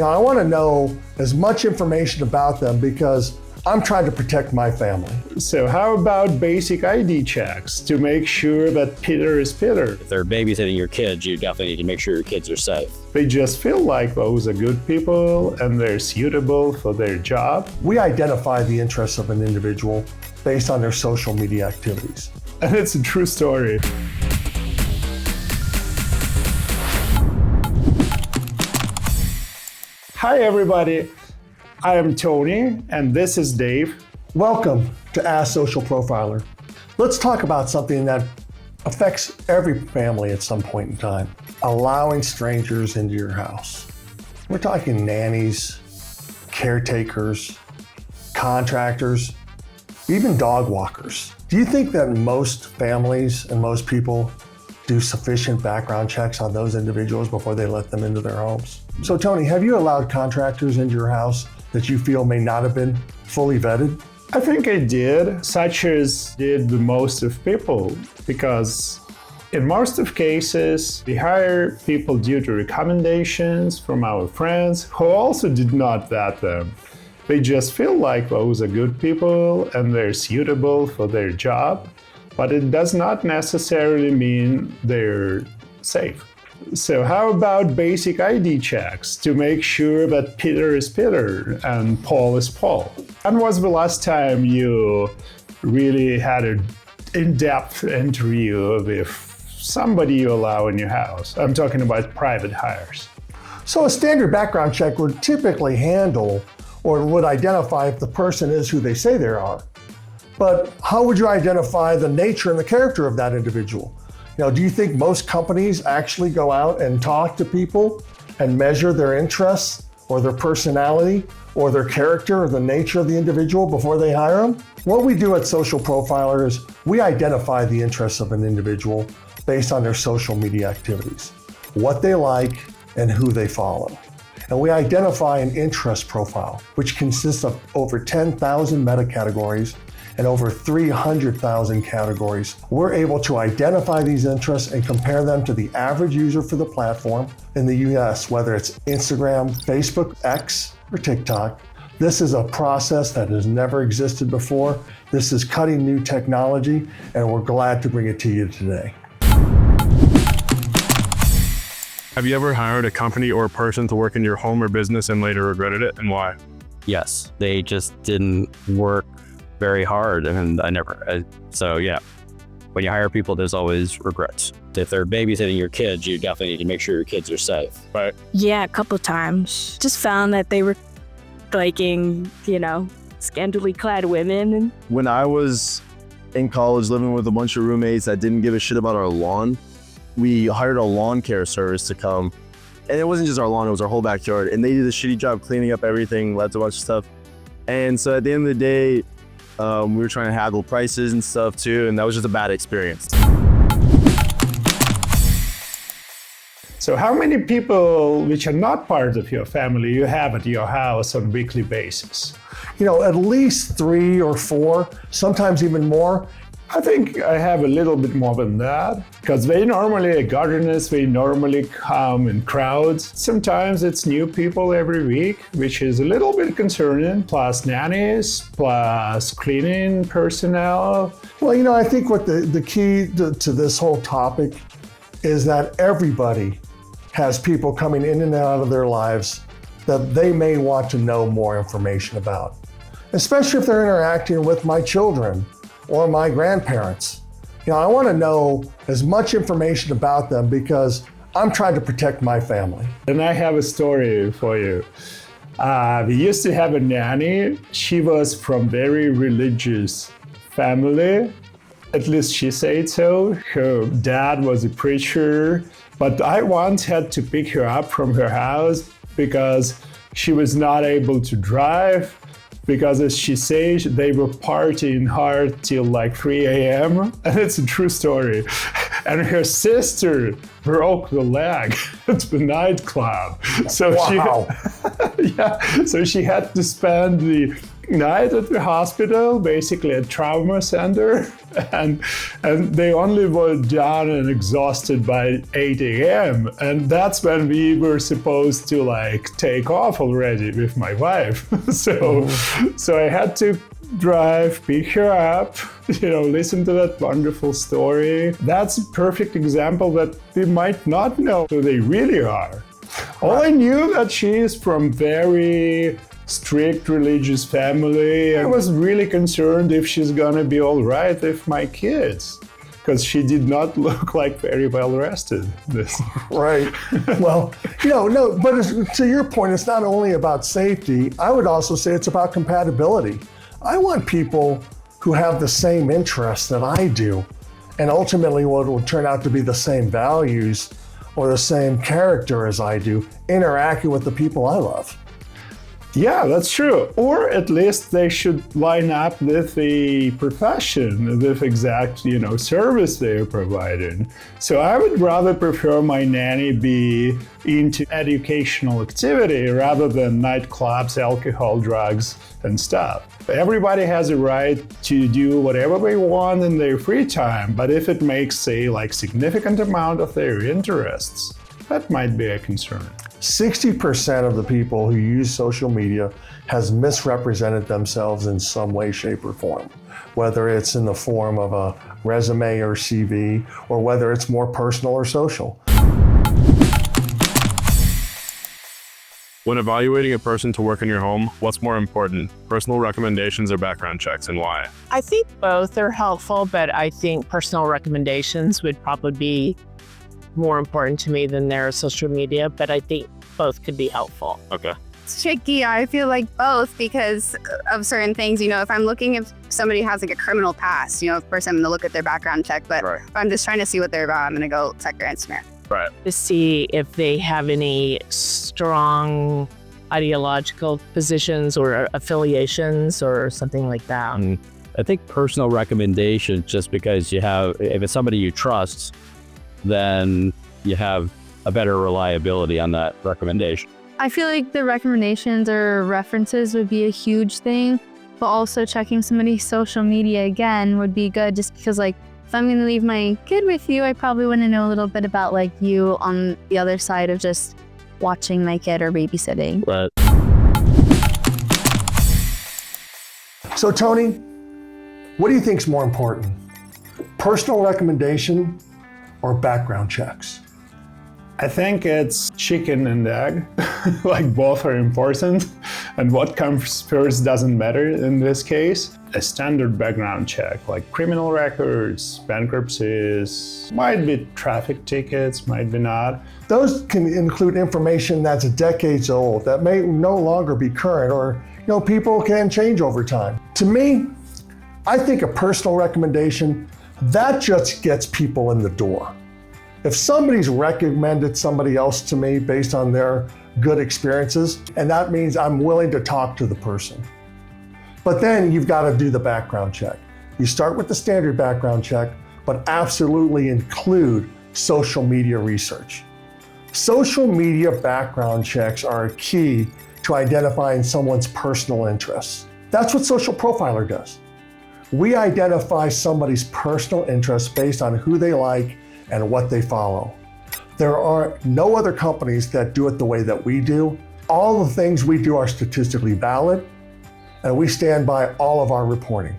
I want to know as much information about them because I'm trying to protect my family. So how about basic ID checks to make sure that Peter is Peter? If they're babysitting your kids, you definitely need to make sure your kids are safe. They just feel like those are good people and they're suitable for their job. We identify the interests of an individual based on their social media activities. And it's a true story. Hi everybody, I am Tony and this is Dave. Welcome to Ask Social Profiler. Let's talk about something that affects every family at some point in time, allowing strangers into your house. We're talking nannies, caretakers, contractors, even dog walkers. Do you think that most families and most people do sufficient background checks on those individuals before they let them into their homes? So Tony, have you allowed contractors into your house that you feel may not have been fully vetted? I think I did, such as did the most of people, because in most of cases, we hire people due to recommendations from our friends who also did not vet them. They just feel like those are good people and they're suitable for their job, but it does not necessarily mean they're safe. So how about basic ID checks to make sure that Peter is Peter and Paul is Paul? When was the last time you really had an in-depth interview with somebody you allow in your house? I'm talking about private hires. So a standard background check would typically handle or would identify if the person is who they say they are. But how would you identify the nature and the character of that individual? Do you think most companies actually go out and talk to people and measure their interests or their personality or their character or the nature of the individual before they hire them? What we do at Social Profiler is we identify the interests of an individual based on their social media activities, what they like and who they follow. And we identify an interest profile, which consists of over 10,000 meta categories and over 300,000 categories. We're able to identify these interests and compare them to the average user for the platform in the US, whether it's Instagram, Facebook, X, or TikTok. This is a process that has never existed before. This is cutting new technology, and we're glad to bring it to you today. Have you ever hired a company or a person to work in your home or business and later regretted it, and why? Yes, they just didn't work very hard, and so yeah, when you hire people, there's always regrets. If they're babysitting your kids, you definitely need to make sure your kids are safe. Right? Yeah, a couple times. Just found that they were liking, scantily clad women. When I was in college living with a bunch of roommates that didn't give a shit about our lawn, we hired a lawn care service to come. And it wasn't just our lawn, it was our whole backyard. And they did a shitty job cleaning up everything, led to a bunch of stuff. And so at the end of the day, we were trying to haggle prices and stuff too, and that was just a bad experience. So how many people which are not part of your family you have at your house on a weekly basis? At least 3 or 4, sometimes even more. I think I have a little bit more than that, because gardeners, they normally come in crowds. Sometimes it's new people every week, which is a little bit concerning, plus nannies, plus cleaning personnel. Well, I think what the key to this whole topic is that everybody has people coming in and out of their lives that they may want to know more information about, especially if they're interacting with my children or my grandparents. I want to know as much information about them because I'm trying to protect my family. And I have a story for you. We used to have a nanny. She was from very religious family. At least she said so. Her dad was a preacher, but I once had to pick her up from her house because she was not able to drive. Because as she says, they were partying hard till like 3 a.m. And it's a true story. And her sister broke the leg at the nightclub. So wow. so she had to spend the night at the hospital, basically a trauma center, and they only were done and exhausted by 8 a.m. And that's when we were supposed to like take off already with my wife. So I had to drive, pick her up, listen to that wonderful story. That's a perfect example that we might not know who they really are. All I knew that she is from very strict religious family. I was really concerned if she's gonna be all right with my kids, because she did not look like very well rested. Right. Well, no, but to your point, it's not only about safety. I would also say it's about compatibility. I want people who have the same interests that I do, and ultimately what will turn out to be the same values or the same character as I do, interacting with the people I love. Yeah, that's true. Or at least they should line up with the profession, with exact, service they're providing. So I would rather prefer my nanny be into educational activity rather than nightclubs, alcohol, drugs, and stuff. Everybody has a right to do whatever they want in their free time, but if it makes, say, significant amount of their interests, that might be a concern. 60% of the people who use social media has misrepresented themselves in some way, shape, or form, whether it's in the form of a resume or CV, or whether it's more personal or social. When evaluating a person to work in your home, what's more important, personal recommendations or background checks, and why? I think both are helpful, but I think personal recommendations would probably be more important to me than their social media, but I think both could be helpful. Okay. It's tricky. I feel like both because of certain things. If I'm looking if somebody has a criminal past, of course I'm going to look at their background check, but Right. if I'm just trying to see what they're about, I'm going to go check their Instagram. Right. To see if they have any strong ideological positions or affiliations or something like that. I think personal recommendations, just because if it's somebody you trust, then you have a better reliability on that recommendation. I feel like the recommendations or references would be a huge thing, but also checking somebody's social media again would be good, just because if I'm going to leave my kid with you, I probably want to know a little bit about you on the other side of just watching my kid or babysitting. But So Tony, what do you think is more important? Personal recommendation or background checks? I think it's chicken and egg, both are important, and what comes first doesn't matter in this case. A standard background check, like criminal records, bankruptcies, might be traffic tickets, might be not. Those can include information that's decades old, that may no longer be current, or people can change over time. To me, I think a personal recommendation, that just gets people in the door. If somebody's recommended somebody else to me based on their good experiences, and that means I'm willing to talk to the person. But then you've got to do the background check. You start with the standard background check, but absolutely include social media research. Social media background checks are a key to identifying someone's personal interests. That's what Socialprofiler does. We identify somebody's personal interests based on who they like and what they follow. There are no other companies that do it the way that we do. All the things we do are statistically valid, and we stand by all of our reporting.